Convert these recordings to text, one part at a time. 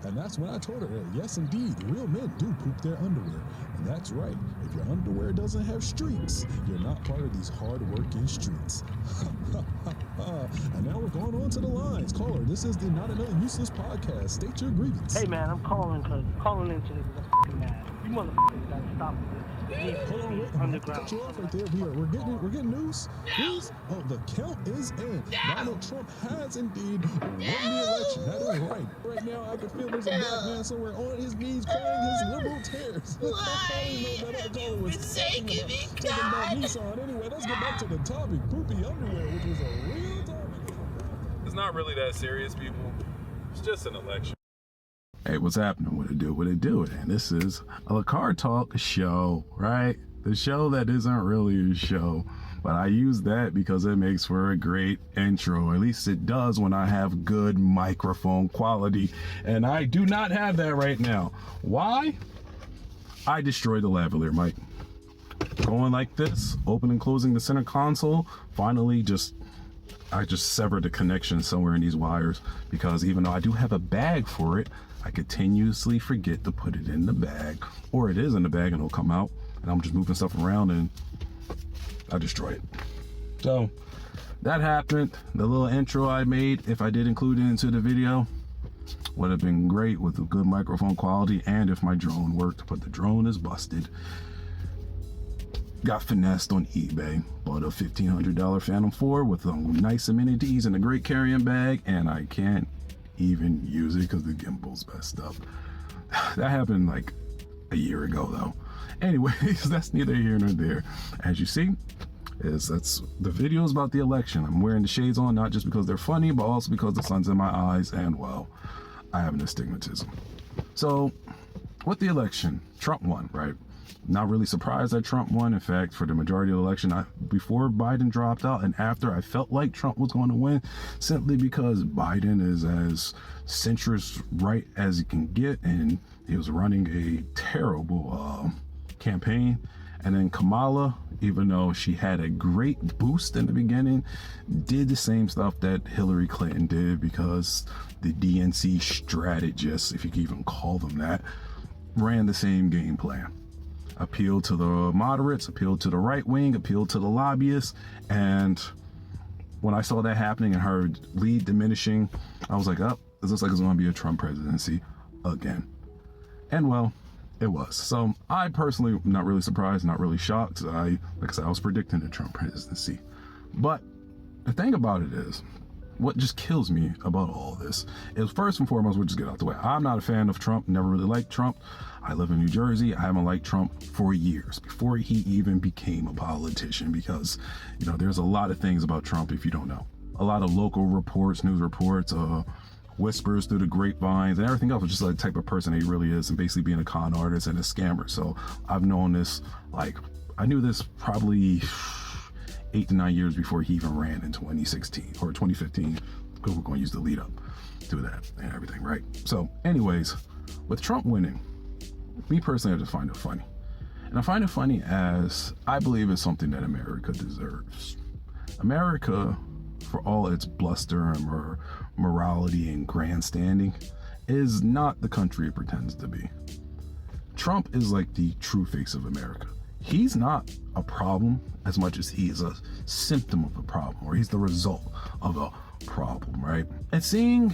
And that's when I told her, yes, indeed, real men do poop their underwear. And that's right. If your underwear doesn't have streaks, you're not part of these hard-working streets. And now we're going on to the lines. Caller, this is the Not Another Useless Podcast. State your grievance. Hey, man, I'm calling into this because I'm fucking mad. You motherfuckers gotta stop this. Hold on, wait. Underground. Cut you off right there. We're getting news. News. Oh, the count is in. Donald Trump has indeed won the election. That is right. Right now, I can feel there's a black man somewhere on his knees crying his liberal tears. Why? It's taking me, God. Nissan. Anyway, let's get back to the topic. Poopy underwear, which was a real topic. It's not really that serious, people. It's just an election. Hey, what's happening? What it do? And this is a Car Talk show, right? The show that isn't really a show, but I use that because it makes for a great intro. At least it does when I have good microphone quality, and I do not have that right now. Why? I destroyed the lavalier mic. Going like this, open and closing the center console. Finally, I just severed the connection somewhere in these wires, because even though I do have a bag for it, I continuously forget to put it in the bag, or it is in the bag and it'll come out, and I'm just moving stuff around and I destroy it. So that happened. The little intro I made, if I did include it into the video, would have been great with a good microphone quality, and if my drone worked, but the drone is busted. Got finessed on eBay, bought a $1,500 Phantom 4 with nice amenities and a great carrying bag, and I can't even use it because the gimbal's messed up. That happened like a year ago though. Anyways, that's neither here nor there. As you see, that's the video is about the election. I'm wearing the shades on, not just because they're funny, but also because the sun's in my eyes, and well, I have an astigmatism. So with the election, Trump won, right? Not really surprised that Trump won. In fact, for the majority of the election, before Biden dropped out and after, I felt like Trump was going to win, simply because Biden is as centrist right as he can get, and he was running a terrible campaign. And then Kamala, even though she had a great boost in the beginning, did the same stuff that Hillary Clinton did, because the DNC strategists, if you can even call them that, ran the same game plan. Appealed to the moderates, appealed to the right wing, appealed to the lobbyists. And when I saw that happening and her lead diminishing, I was like, oh, this looks like it's going to be a Trump presidency again. And well, it was. So I personally am not really surprised, not really shocked. Like I said, I was predicting a Trump presidency. But the thing about it is, what just kills me about all this is, first and foremost, we'll just get out the way. I'm not a fan of Trump, never really liked Trump. I live in New Jersey. I haven't liked Trump for years, before he even became a politician, because, there's a lot of things about Trump if you don't know. A lot of local reports, news reports, whispers through the grapevines, and everything else, just like the type of person he really is, and basically being a con artist and a scammer. So I've known this, I knew this probably 8 to 9 years before he even ran in 2016 or 2015, because we're going to use the lead up to that and everything, right? So anyways, with Trump winning, me personally, I just find it funny. And I find it funny as I believe it's something that America deserves. America, for all its bluster and morality and grandstanding, is not the country it pretends to be. Trump is like the true face of America. He's not a problem as much as he is a symptom of a problem, or he's the result of a problem, right? And seeing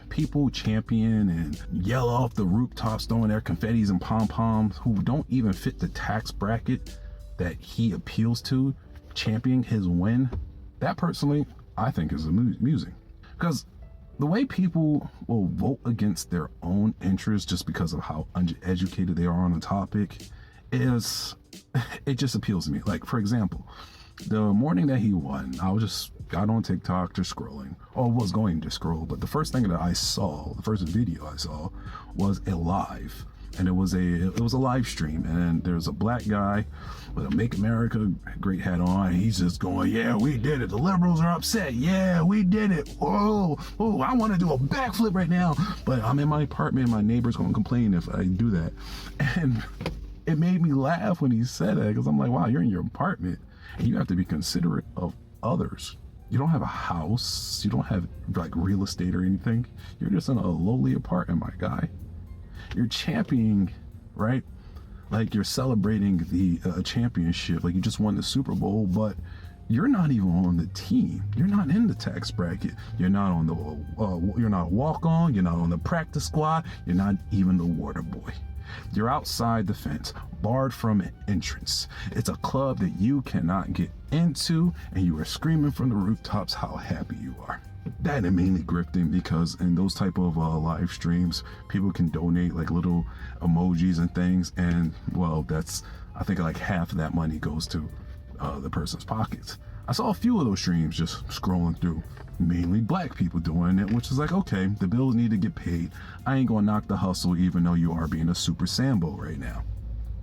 people champion and yell off the rooftops, throwing their confettis and pom-poms, who don't even fit the tax bracket that he appeals to, championing his win, that personally I think is amusing. Because the way people will vote against their own interests just because of how uneducated they are on the topic it just appeals to me. Like, for example, the morning that he won, got on TikTok just scrolling, or was going to scroll, but the first thing that I saw, the first video I saw, was a live, and it was a live stream, and there's a black guy with a Make America Great hat on, and he's just going, yeah, we did it, the liberals are upset, yeah, we did it, whoa, I want to do a backflip right now, but I'm in my apartment, my neighbor's going to complain if I do that. And it made me laugh when he said that, because I'm like, wow, you're in your apartment and you have to be considerate of others. You don't have a house. You don't have like real estate or anything. You're just in a lowly apartment, my guy. You're championing, right? Like you're celebrating the championship, like you just won the Super Bowl, but you're not even on the team. You're not in the tax bracket. You're not on the, you're not a walk-on. You're not on the practice squad. You're not even the water boy. You're outside the fence, barred from entrance. It's a club that you cannot get into, and you are screaming from the rooftops how happy you are. That and mainly grifting, because in those type of live streams, people can donate like little emojis and things, and well, that's, I think like half of that money goes to the person's pockets. I saw a few of those streams just scrolling through, mainly black people doing it, which is like, okay, the bills need to get paid. I ain't gonna knock the hustle, even though you are being a super Sambo right now.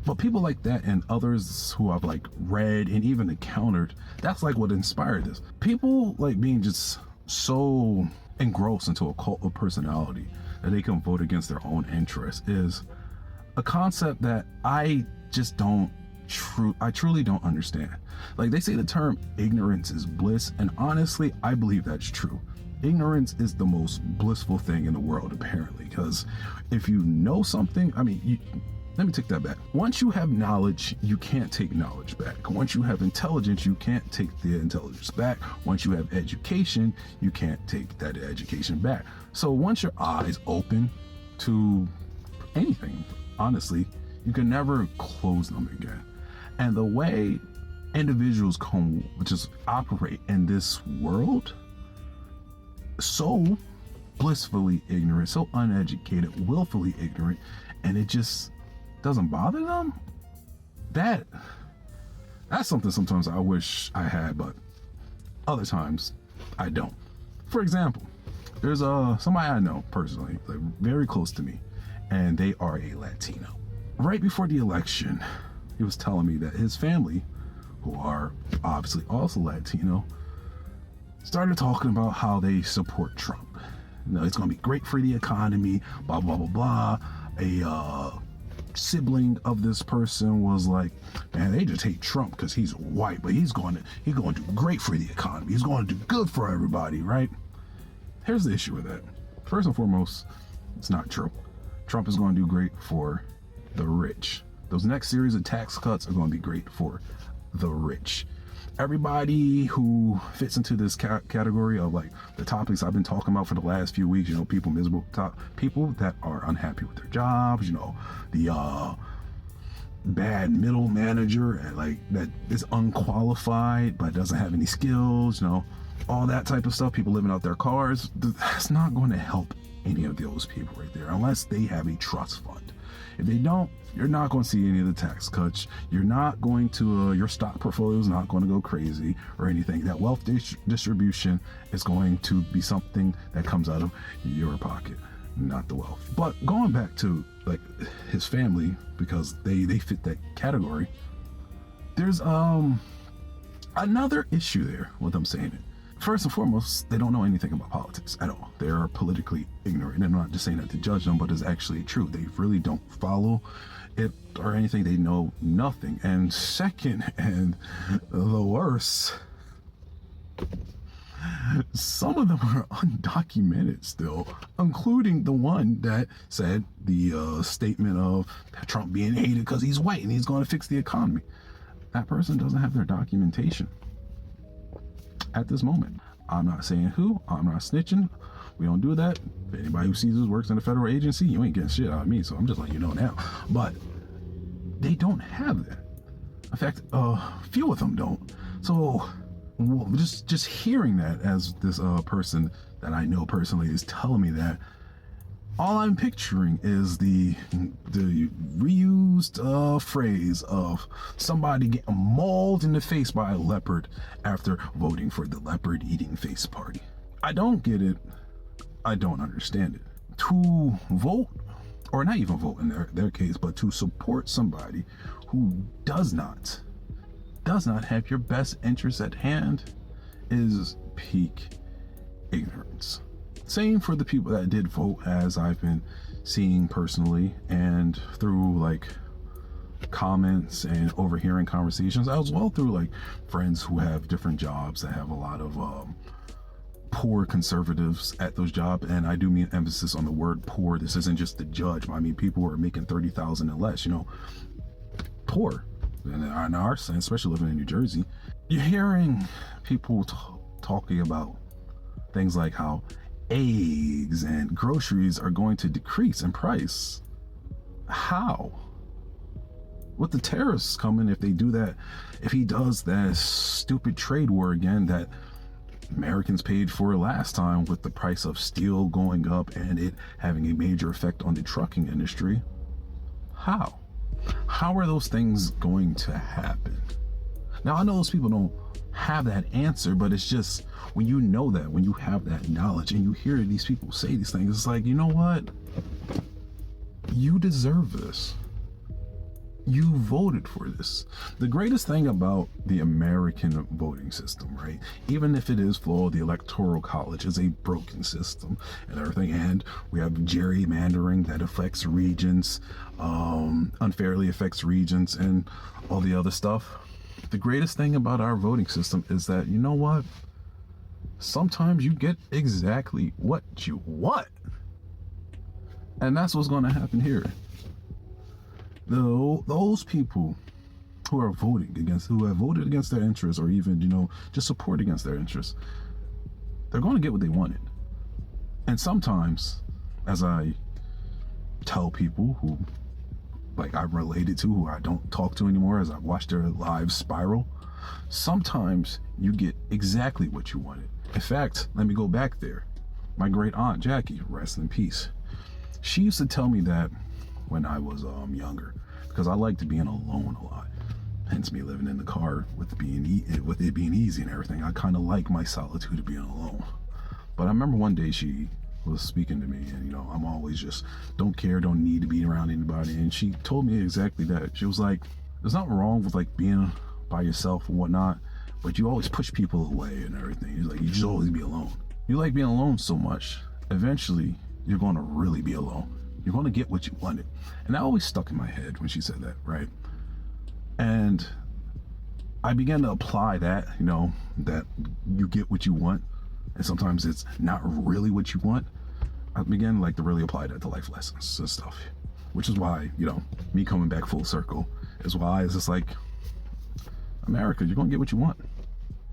But people like that and others who I've like read and even encountered, that's like what inspired this. People like being just so engrossed into a cult of personality that they can vote against their own interests is a concept that I just don't I truly don't understand. Like they say the term ignorance is bliss, and honestly I believe that's true. Ignorance is the most blissful thing in the world, apparently, because if you know something, I mean, let me take that back. Once you have knowledge, you can't take knowledge back. Once you have intelligence, you can't take the intelligence back. Once you have education, you can't take that education back. So once your eyes open to anything, honestly, you can never close them again. And the way individuals just operate in this world, so blissfully ignorant, so uneducated, willfully ignorant, and it just doesn't bother them. That's something sometimes I wish I had, but other times I don't. For example, there's somebody I know personally, like very close to me, and they are a Latino. Right before the election, he was telling me that his family, who are obviously also Latino, started talking about how they support Trump. You know, it's going to be great for the economy, blah, blah, blah, blah. A sibling of this person was like, man, they just hate Trump because he's white, but he's going to do great for the economy. He's going to do good for everybody, right? Here's the issue with that. First and foremost, it's not true. Trump is going to do great for the rich. Those next series of tax cuts are going to be great for the rich. Everybody who fits into this category of like the topics I've been talking about for the last few weeks, you know, people miserable, people that are unhappy with their jobs, you know, the bad middle manager and like that is unqualified but doesn't have any skills, you know, all that type of stuff, people living out their cars, that's not going to help any of those people right there unless they have a trust fund. If they don't, you're not going to see any of the tax cuts. You're not going to, your stock portfolio is not going to go crazy or anything. That wealth distribution is going to be something that comes out of your pocket, not the wealth. But going back to like his family, because they fit that category, there's another issue there with them saying it. First and foremost, they don't know anything about politics at all. They're politically ignorant. And I'm not just saying that to judge them, but it's actually true. They really don't follow it or anything. They know nothing. And second, and the worst, some of them are undocumented still, including the one that said the statement of Trump being hated because he's white and he's going to fix the economy. That person doesn't have their documentation at this moment. I'm not saying who, I'm not snitching. We don't do that. If anybody who sees this works in a federal agency, you ain't getting shit out of me, so I'm just letting you know now. But they don't have that. In fact, few of them don't. So just hearing that as this person that I know personally is telling me that, all I'm picturing is the reused phrase of somebody getting mauled in the face by a leopard after voting for the leopard eating face party. I don't get it. I don't understand it. To vote, or not even vote in their case, but to support somebody who does not have your best interests at hand is peak ignorance. Same for the people that did vote, as I've been seeing personally and through like comments and overhearing conversations, as well through like friends who have different jobs that have a lot of poor conservatives at those jobs. And I do mean emphasis on the word poor. This isn't just the judge. I mean people who are making 30,000 and less, you know, poor in our sense, especially living in New Jersey. You're hearing people talking about things like how eggs and groceries are going to decrease in price. How? With the tariffs coming, if they do that, if he does that stupid trade war again that Americans paid for last time, with the price of steel going up and it having a major effect on the trucking industry, how are those things going to happen? Now, I know those people don't have that answer, but it's just when you know that, when you have that knowledge and you hear these people say these things, it's like, you know what? You deserve this. You voted for this. The greatest thing about the American voting system, right? Even if it is flawed, the Electoral College is a broken system and everything. And we have gerrymandering that affects regions, unfairly affects regions and all the other stuff. The greatest thing about our voting system is that, you know what? Sometimes you get exactly what you want. And that's what's going to happen here. Those people who are who have voted against their interests, or even, you know, just support against their interests, they're going to get what they wanted. And sometimes, as I tell people who, like, I'm related to, who I don't talk to anymore, as I watch their lives spiral, sometimes you get exactly what you wanted. In fact, let me go back there. My great aunt Jackie, rest in peace, she used to tell me that when I was younger, because I liked being alone a lot, hence me living in the car with it being easy and everything. I kind of like my solitude of being alone. But I remember one day she was speaking to me, and, you know, I'm always just don't need to be around anybody, and she told me exactly that. She was like, there's nothing wrong with like being by yourself and whatnot, but you always push people away and everything. It's like, you just always be alone. You like being alone so much, eventually you're going to really be alone. You're going to get what you wanted. And that always stuck in my head when she said that, right? And I began to apply that, you know, that you get what you want, and sometimes it's not really what you want. I began like to really apply that to life lessons and stuff, which is why, you know, me coming back full circle is why it's just like, America, you're going to get what you want.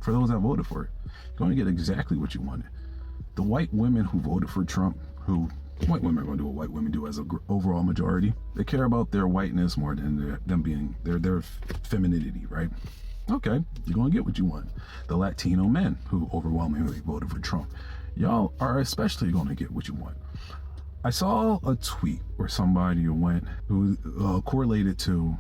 For those that voted for it, you're going to get exactly what you wanted. The white women who voted for Trump, white women are going to do what white women do as an overall majority. They care about their whiteness more than them being their femininity, right? Okay, you're going to get what you want. The Latino men who overwhelmingly voted for Trump, y'all are especially going to get what you want. I saw a tweet where somebody who correlated to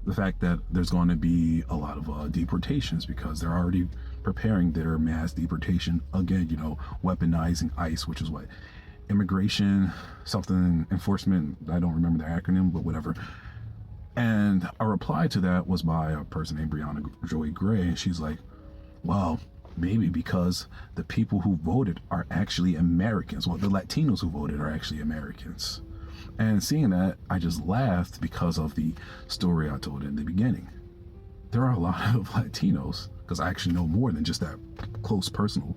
the fact that there's going to be a lot of deportations because they're already preparing their mass deportation again, you know, weaponizing ICE, which is what, immigration something enforcement, I don't remember the acronym, but whatever. And a reply to that was by a person named Brianna Joy Gray, and she's like, well, maybe because the people who voted are actually Americans. Well, the Latinos who voted are actually Americans. And seeing that, I just laughed because of the story I told in the beginning. There are a lot of Latinos, because I actually know more than just that close person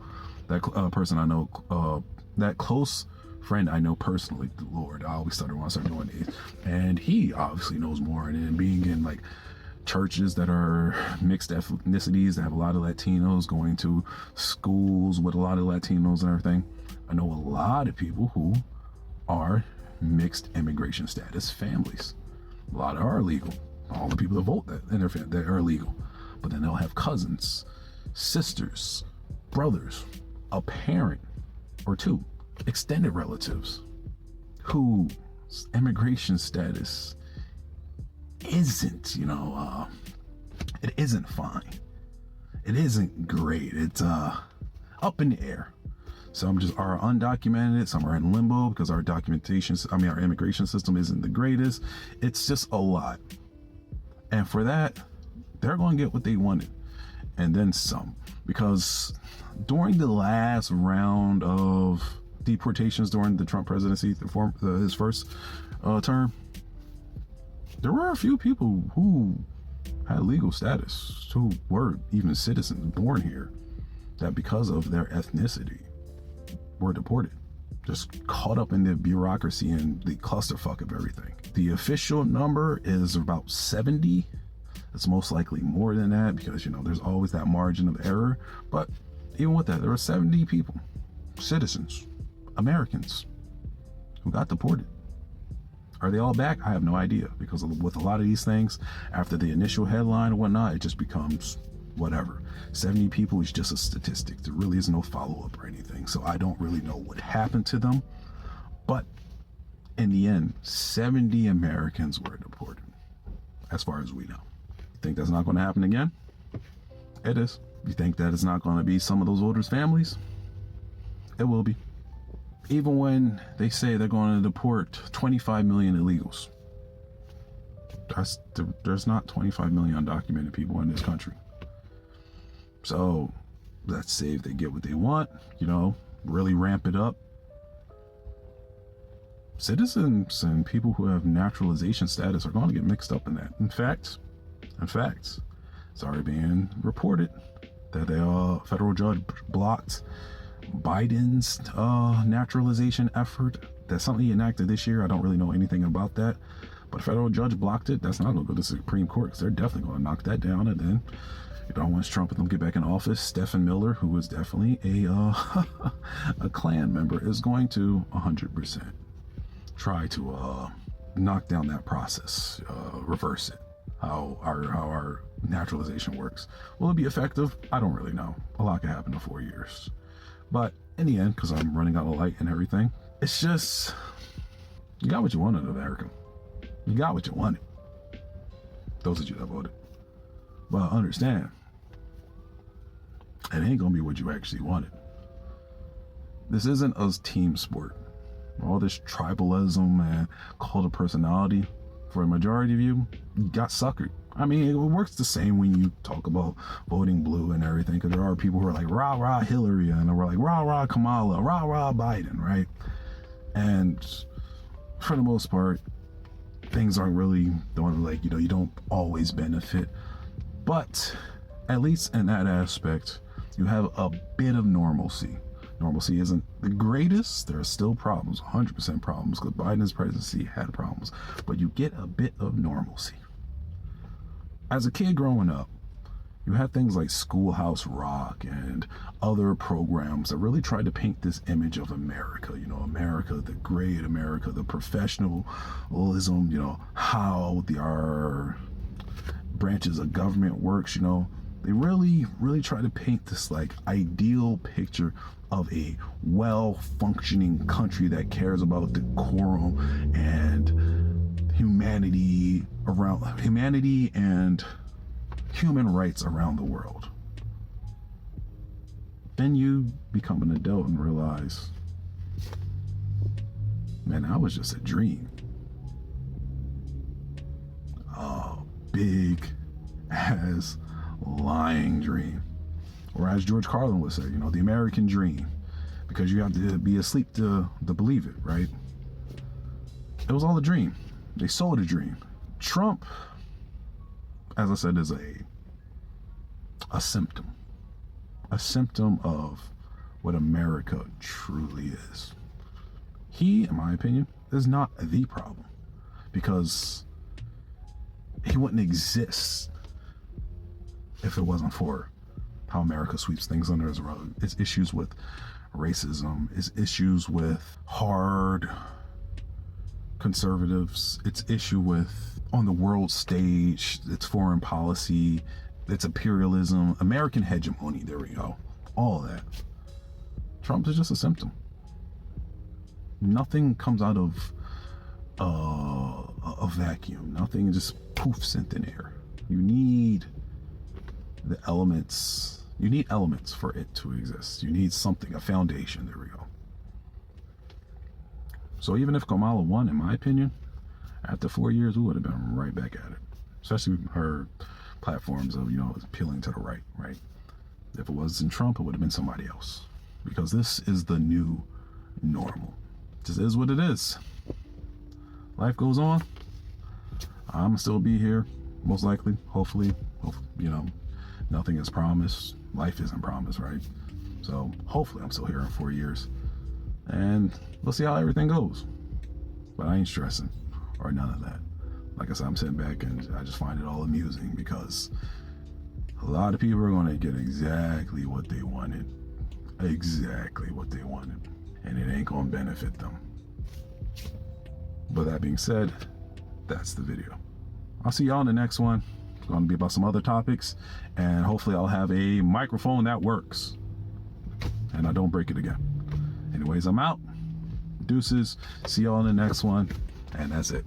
I know, that close friend I know personally, the Lord. I always stutter when I start knowing these. And he obviously knows more. And then being in like churches that are mixed ethnicities, that have a lot of Latinos, going to schools with a lot of Latinos and everything, I know a lot of people who are mixed immigration status families. A lot are illegal. All the people that vote that in their family, they are illegal. But then they'll have cousins, sisters, brothers, a parent or two, extended relatives whose immigration status isn't, it isn't fine. It isn't great. It's up in the air. Some just are undocumented, some are in limbo because our immigration system isn't the greatest. It's just a lot. And for that, they're going to get what they wanted. And then some. Because during the last round of deportations during the Trump presidency, his first term, there were a few people who had legal status, who were even citizens born here, that because of their ethnicity were deported. Just caught up in the bureaucracy and the clusterfuck of everything. The official number is about 70. It's most likely more than that because, there's always that margin of error. But even with that, there were 70 people, citizens, Americans, who got deported. Are they all back? I have no idea, because with a lot of these things, after the initial headline and whatnot, it just becomes whatever. 70 people is just a statistic. There really is no follow-up or anything. So I don't really know what happened to them. But in the end, 70 Americans were deported, as far as we know. You think that's not going to happen again? It is. You think that it's not going to be some of those voters' families? It will be. Even when they say they're going to deport 25 million illegals, there's not 25 million undocumented people in this country. So let's say if they get what they want, really ramp it up. Citizens and people who have naturalization status are going to get mixed up in that. In fact, it's already being reported that a federal judge blocked Biden's naturalization effort. That's something he enacted this year. I don't really know anything about that, but a federal judge blocked it. That's not going to go to the Supreme Court, because they're definitely going to knock that down. And then, once Trump and them get back in office, Stephen Miller, who is definitely a Klan member, is going to 100% try to knock down that process, reverse it. How our naturalization works. Will it be effective? I don't really know. A lot can happen in 4 years. But in the end, because I'm running out of light and everything, it's just, you got what you wanted in America. You got what you wanted. Those of you that voted. But understand, it ain't gonna be what you actually wanted. This isn't a team sport. All this tribalism and cult of personality, for a majority of you got suckered. I mean, it works the same when you talk about voting blue and everything, because there are people who are like, rah, rah, Hillary, and we're like, rah, rah, Kamala, rah, rah, Biden, right? And for the most part, things aren't really, you don't always benefit. But at least in that aspect, you have a bit of normalcy. Normalcy isn't the greatest. There are still problems, 100% problems, because Biden's presidency had problems. But you get a bit of normalcy. As a kid growing up, you had things like Schoolhouse Rock and other programs that really tried to paint this image of America. America, the great America, the professionalism, how our branches of government works. They really, really try to paint this ideal picture of a well-functioning country that cares about decorum and humanity and human rights around the world. Then you become an adult and realize, man, that was just a dream. A big ass lying dream. Or as George Carlin would say, the American dream. Because you have to be asleep to believe it, right? It was all a dream. They sold a dream. Trump, as I said, is a symptom. A symptom of what America truly is. He, in my opinion, is not the problem. Because he wouldn't exist if it wasn't for how America sweeps things under his rug. Its issues with racism, its issues with hard conservatives, its issue with on the world stage, its foreign policy, its imperialism, American hegemony, there we go. All of that. Trump is just a symptom. Nothing comes out of a vacuum. Nothing just poofs in thin air. You need the elements. You need elements for it to exist. You need something, a foundation. There we go. So even if Kamala won, in my opinion, after 4 years, we would have been right back at it. Especially her platforms of, appealing to the right? If it wasn't Trump, it would have been somebody else. Because this is the new normal. This is what it is. Life goes on. I'm still be here, most likely, hopefully, you know, nothing is promised. Life isn't promised, right? So hopefully I'm still here in 4 years, and we'll see how everything goes. But I ain't stressing or none of that. Like I said, I'm sitting back and I just find it all amusing because a lot of people are going to get exactly what they wanted. Exactly what they wanted. And it ain't going to benefit them. But that being said, that's the video. I'll see y'all in the next one. It's going to be about some other topics. And hopefully I'll have a microphone that works. And I don't break it again. Anyways, I'm out. Deuces. See y'all in the next one. And that's it.